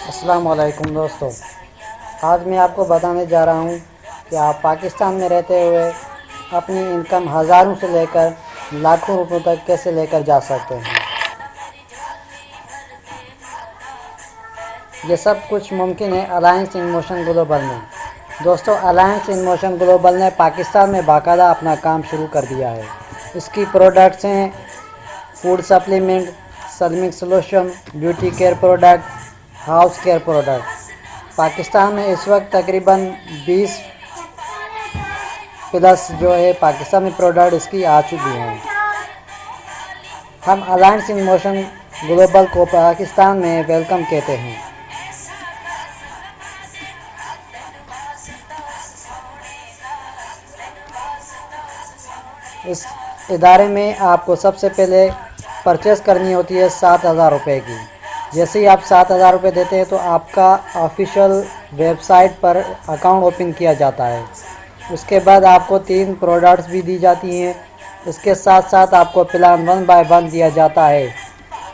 अस्सलाम वालेकुम दोस्तों। आज मैं आपको बताने जा रहा हूँ कि आप पाकिस्तान में रहते हुए अपनी इनकम हज़ारों से लेकर लाखों रुपयों तक कैसे लेकर जा सकते हैं। ये सब कुछ मुमकिन है अलायंस इन मोशन ग्लोबल में। दोस्तों, अलायंस इन मोशन ग्लोबल ने पाकिस्तान में बाकायदा अपना काम शुरू कर दिया है। इसकी प्रोडक्ट्स हैं फूड सप्लीमेंट, सलमिक solution, beauty care product, house care product. Pakistan में इस वक्त तकरीबन 20 प्लस जो है पाकिस्तान में प्रोडक्ट इसकी आ चुकी हैं। हम अलायंस इन मोशन ग्लोबल को पाकिस्तान में वेलकम कहते हैं। इस इदारे में आपको सबसे पहले परचेज़ करनी होती है 7,000 रुपये की। जैसे ही आप 7,000 रुपये देते हैं तो आपका ऑफिशियल वेबसाइट पर अकाउंट ओपन किया जाता है। उसके बाद आपको 3 प्रोडक्ट्स भी दी जाती हैं। इसके साथ साथ आपको प्लान 1 बाय 1 दिया जाता है।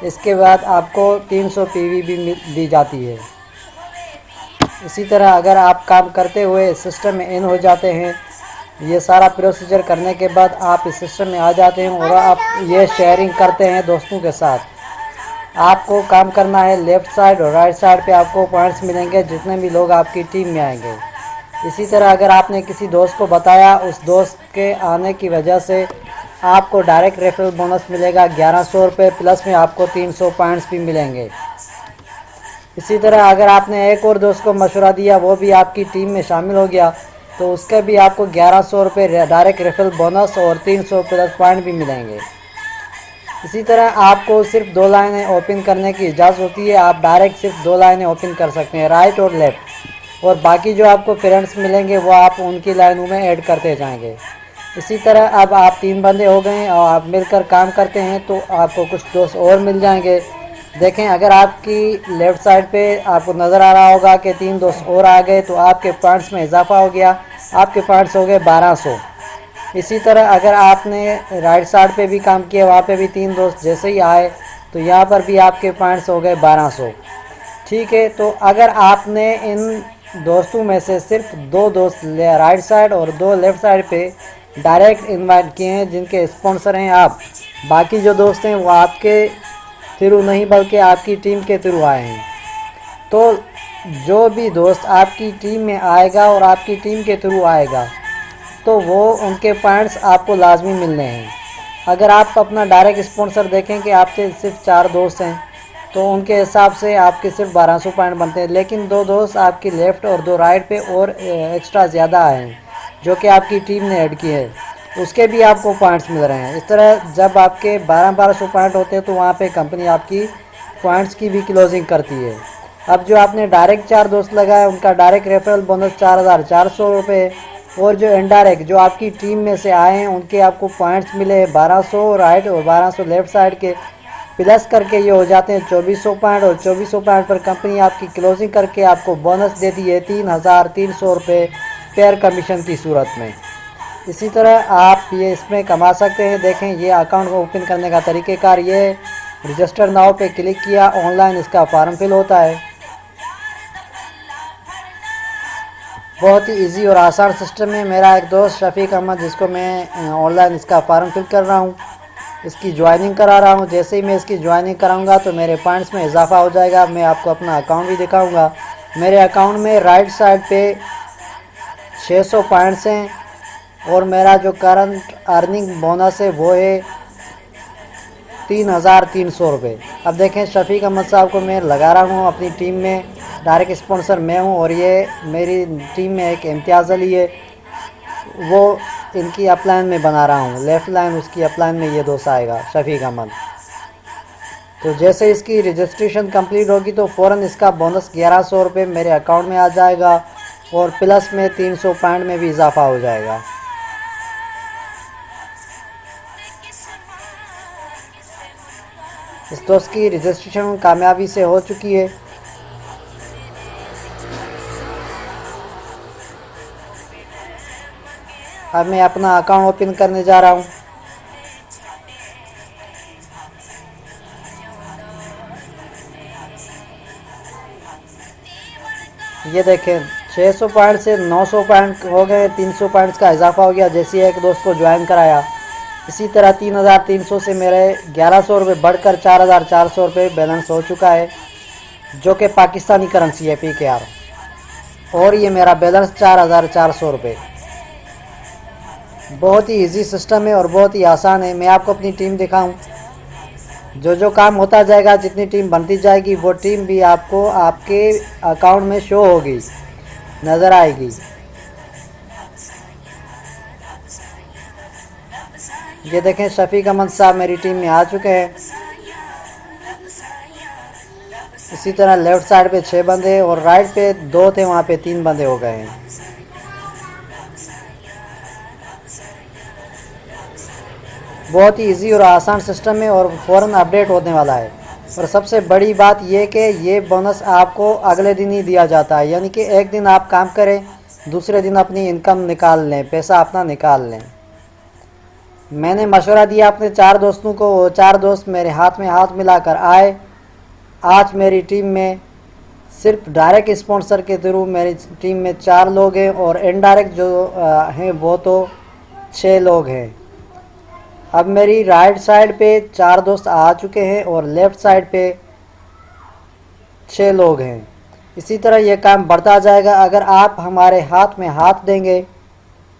इसके बाद आपको 300 पीवी भी दी जाती है। इसी तरह अगर आप काम करते हुए सिस्टम में इन हो जाते हैं, ये सारा प्रोसीजर करने के बाद आप इस सिस्टम में आ जाते हैं और आप ये शेयरिंग करते हैं दोस्तों के साथ। आपको काम करना है लेफ़्ट साइड और राइट साइड पे आपको पॉइंट्स मिलेंगे जितने भी लोग आपकी टीम में आएंगे। इसी तरह अगर आपने किसी दोस्त को बताया, उस दोस्त के आने की वजह से आपको डायरेक्ट रेफरल बोनस मिलेगा 1100 रुपये, प्लस में आपको 300 पॉइंट्स भी मिलेंगे। इसी तरह अगर आपने एक और दोस्त को मशवरा दिया, वो भी आपकी टीम में शामिल हो गया, तो उसका भी आपको 1100 रुपये डायरेक्ट रेफरल बोनस और 300 प्लस पॉइंट भी मिलेंगे। इसी तरह आपको सिर्फ 2 लाइनें ओपन करने की इजाज़त होती है। आप डायरेक्ट सिर्फ 2 लाइनें ओपन कर सकते हैं, राइट और लेफ़्ट, और बाकी जो आपको फ्रेंड्स मिलेंगे वो आप उनकी लाइनों में ऐड करते जाएंगे। इसी तरह अब आप 3 बंदे हो गए और आप मिलकर काम करते हैं तो आपको कुछ दोस्त और मिल जाएंगे। देखें, अगर आपकी लेफ़्ट साइड पे आपको नज़र आ रहा होगा कि 3 दोस्त और आ गए तो आपके पॉइंट्स में इजाफा हो गया, आपके पॉइंट्स हो गए 1200। इसी तरह अगर आपने राइट साइड पे भी काम किया, वहाँ पे भी 3 दोस्त जैसे ही आए तो यहाँ पर भी आपके पॉइंट्स हो गए 1200। ठीक है, तो अगर आपने इन दोस्तों में से सिर्फ 2 दोस्त राइट साइड और 2 लेफ़्ट साइड पे डायरेक्ट इनवाइट किए हैं जिनके स्पॉन्सर हैं आप, बाकी जो दोस्त हैं वो आपके थ्रू नहीं बल्कि आपकी टीम के थ्रू आए हैं, तो जो भी दोस्त आपकी टीम में आएगा और आपकी टीम के थ्रू आएगा तो वो उनके पॉइंट्स आपको लाजमी मिलने हैं। अगर आप अपना डायरेक्ट स्पॉन्सर देखें कि आपसे सिर्फ 4 दोस्त हैं तो उनके हिसाब से आपके सिर्फ 1200 पॉइंट बनते हैं, लेकिन 2 दोस्त आपकी लेफ़्ट और 2 राइट पे और एक्स्ट्रा ज़्यादा आए हैं जो कि आपकी टीम ने ऐड किए हैं, उसके भी आपको पॉइंट्स मिल रहे हैं। इस तरह जब आपके 1200 पॉइंट होते हैं तो वहाँ पे कंपनी आपकी पॉइंट्स की भी क्लोजिंग करती है। अब जो आपने डायरेक्ट 4 दोस्त लगाए उनका डायरेक्ट रेफरल बोनस 4,400 रुपये, और जो इनडायरेक्ट जो आपकी टीम में से आए हैं उनके आपको पॉइंट्स मिले 1200 राइट और 1200 लेफ़्ट साइड के, प्लस करके ये हो जाते हैं 2400 पॉइंट, और 2400 पॉइंट पर कंपनी आपकी क्लोजिंग करके आपको बोनस देती है 3,300 रुपये पेयर कमीशन की सूरत में। इसी तरह आप ये इसमें कमा सकते हैं। देखें, ये अकाउंट को ओपन करने का तरीक़ेकार ये रजिस्टर नाउ पे क्लिक किया, ऑनलाइन इसका फॉर्म फिल होता है। बहुत ही इजी और आसान सिस्टम है। मेरा एक दोस्त शफीक अहमद, जिसको मैं ऑनलाइन इसका फॉर्म फिल कर रहा हूँ, इसकी ज्वाइनिंग करा रहा हूँ। जैसे ही मैं इसकी ज्वाइनिंग कराऊंगा तो मेरे पॉइंट्स में इजाफा हो जाएगा। मैं आपको अपना अकाउंट भी दिखाऊंगा। मेरे अकाउंट में राइट साइड पे 600 पॉइंट्स हैं और मेरा जो करंट अर्निंग बोनस है वो है 3,300 रुपये। अब देखें, शफीक अहमद साहब को मैं लगा रहा हूँ अपनी टीम में, डायरेक्ट स्पॉन्सर मैं हूँ और ये मेरी टीम में एक इम्तियाज़ अली है, वो इनकी अपलाइन में बना रहा हूँ। लेफ़्ट लाइन उसकी अपलाइन में ये दोस्त आएगा शफीक अहमद। तो जैसे इसकी रजिस्ट्रेशन कंप्लीट होगी तो फ़ौरन इसका बोनस 1100 रुपये मेरे अकाउंट में आ जाएगा और प्लस में 300 पॉइंट में भी इजाफा हो जाएगा। इस दोस्त की रजिस्ट्रेशन कामयाबी से हो चुकी है। अब मैं अपना अकाउंट ओपन करने जा रहा हूँ। ये देखें 600 पॉइंट से 900 पॉइंट हो गए, 300 पॉइंट्स का इजाफा हो गया जैसे एक दोस्त को ज्वाइन कराया। इसी तरह 3300 से मेरे 1100 रुपये बढ़कर 4400 रुपये बैलेंस हो चुका है, जो कि पाकिस्तानी करेंसी है PKR। और ये मेरा बैलेंस 4400 रुपये। बहुत ही इजी सिस्टम है और बहुत ही आसान है। मैं आपको अपनी टीम दिखाऊं, जो काम होता जाएगा, जितनी टीम बनती जाएगी वो टीम भी आपको आपके अकाउंट में शो होगी, नज़र आएगी। ये देखें शफीक अहमद साहब मेरी टीम में आ चुके हैं। इसी तरह लेफ़्ट साइड पे 6 बंदे और राइट पे 2 थे, वहाँ पे 3 बंदे हो गए हैं। बहुत ही इजी और आसान सिस्टम है और फ़ौरन अपडेट होने वाला है। और सबसे बड़ी बात यह कि ये बोनस आपको अगले दिन ही दिया जाता है, यानी कि एक दिन आप काम करें, दूसरे दिन अपनी इनकम निकाल लें, पैसा अपना निकाल लें। मैंने मशवरा दिया अपने 4 दोस्तों को, वो 4 दोस्त मेरे हाथ में हाथ मिलाकर आए। आज मेरी टीम में सिर्फ डायरेक्ट स्पॉन्सर के थ्रू मेरी टीम में 4 लोग हैं और इनडायरेक्ट जो हैं वो तो 6 लोग हैं। अब मेरी राइट साइड पे 4 दोस्त आ चुके हैं और लेफ़्ट साइड पे 6 लोग हैं। इसी तरह ये काम बढ़ता जाएगा। अगर आप हमारे हाथ में हाथ देंगे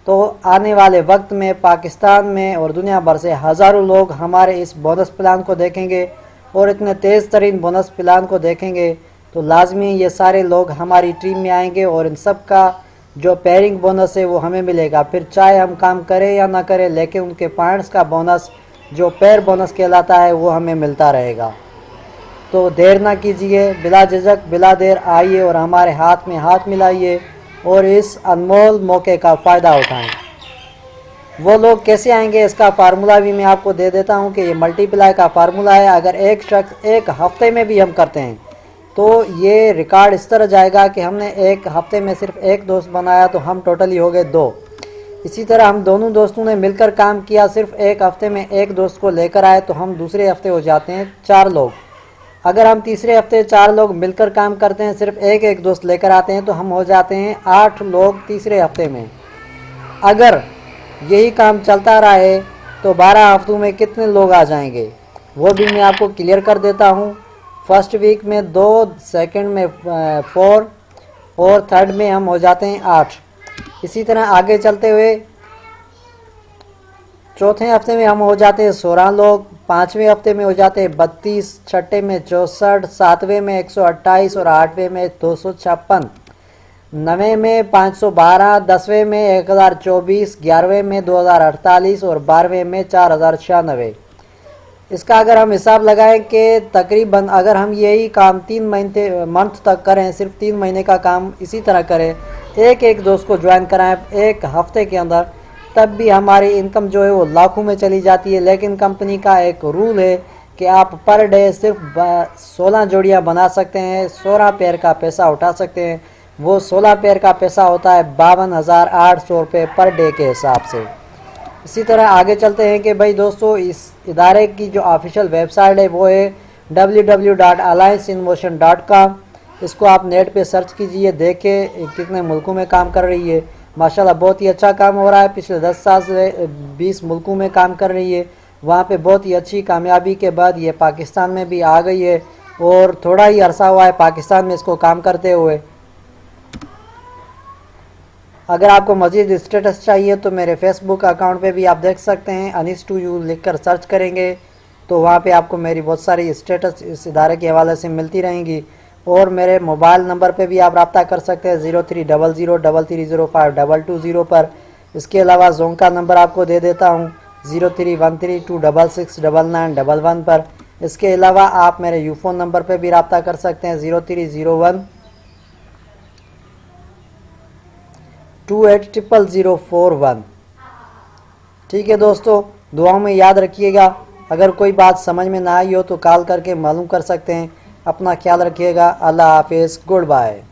तो आने वाले वक्त में पाकिस्तान में और दुनिया भर से हज़ारों लोग हमारे इस बोनस प्लान को देखेंगे और इतने तेज़ तरीन बोनस प्लान को देखेंगे तो लाजमी ये सारे लोग हमारी टीम में आएंगे और इन सब का जो पेयरिंग बोनस है वो हमें मिलेगा। फिर चाहे हम काम करें या ना करें, लेकिन उनके पॉइंट्स का बोनस जो पेयर बोनस कहलाता है वो हमें मिलता रहेगा। तो देर ना कीजिए, बिला झिझक बिला देर आइए और हमारे हाथ में हाथ मिलाइए और इस अनमोल मौके का फ़ायदा उठाएं। वो लोग कैसे आएंगे इसका फार्मूला भी मैं आपको दे देता हूं कि ये मल्टीप्लाई का फार्मूला है। अगर एक शख्स एक हफ़्ते में भी हम करते हैं तो ये रिकॉर्ड इस तरह जाएगा कि हमने एक हफ़्ते में सिर्फ एक दोस्त बनाया तो हम टोटली हो गए 2। इसी तरह हम दोनों दोस्तों ने मिलकर काम किया, सिर्फ एक हफ़्ते में एक दोस्त को लेकर आए तो हम दूसरे हफ़्ते हो जाते हैं 4 लोग। अगर हम तीसरे हफ़्ते 4 लोग मिलकर काम करते हैं, सिर्फ एक दोस्त लेकर आते हैं तो हम हो जाते हैं 8 लोग तीसरे हफ़्ते में। अगर यही काम चलता रहा है तो 12 हफ्तों में कितने लोग आ जाएंगे वो भी मैं आपको क्लियर कर देता हूँ। फर्स्ट वीक में 2, सेकंड में 4 और थर्ड में हम हो जाते हैं 8। इसी तरह आगे चलते हुए चौथे हफ्ते में हम हो जाते हैं 16 लोग, 5वें हफ्ते में हो जाते हैं 32, छठे में 64, 7वें में 128 और 8वें में 256, 9वें में 512, 10वें में 1024, 11वें में 2048 और 12वें में 4096। इसका अगर हम हिसाब लगाएं कि तकरीबन अगर हम यही काम 3 मंथ तक करें, सिर्फ 3 महीने का काम इसी तरह करें, एक दोस्त को ज्वाइन कराएं एक हफ़्ते के अंदर, तब भी हमारी इनकम जो है वो लाखों में चली जाती है। लेकिन कंपनी का एक रूल है कि आप पर डे सिर्फ 16 जोड़ियाँ बना सकते हैं, 16 पेयर का पैसा उठा सकते हैं। वो 16 पेयर का पैसा होता है 52,800 रुपये पर डे के हिसाब से। इसी तरह आगे चलते हैं कि भाई दोस्तों, इस इदारे की जो ऑफिशियल वेबसाइट है वो है www.allianceinmotion.com। इसको आप नेट पे सर्च कीजिए, देखें कितने मुल्कों में काम कर रही है। माशाल्लाह बहुत ही अच्छा काम हो रहा है। पिछले 10 साल से 20 मुल्कों में काम कर रही है। वहाँ पे बहुत ही अच्छी कामयाबी के बाद ये पाकिस्तान में भी आ गई है और थोड़ा ही अरसा हुआ है पाकिस्तान में इसको काम करते हुए। अगर आपको मज़ीद स्टेटस चाहिए तो मेरे फेसबुक अकाउंट पे भी आप देख सकते हैं, अनीस टू यू लिख कर सर्च करेंगे तो वहाँ पे आपको मेरी बहुत सारी स्टेटस इस इदारे के हवाले से मिलती रहेंगी। और मेरे मोबाइल नंबर पे भी आप रब्ता कर सकते हैं 0300330522 पर। इसके अलावा जोन का नंबर आपको दे देता हूँ 0313266991 पर। इसके अलावा आप मेरे यूफ़ोन नंबर पे भी रब्ता कर सकते हैं 0301280041। ठीक है दोस्तों, दुआओं में याद रखिएगा। अगर कोई बात समझ में ना आई हो तो कॉल करके मालूम कर सकते हैं। अपना ख्याल रखिएगा। अल्लाह हाफिज़, गुड बाय।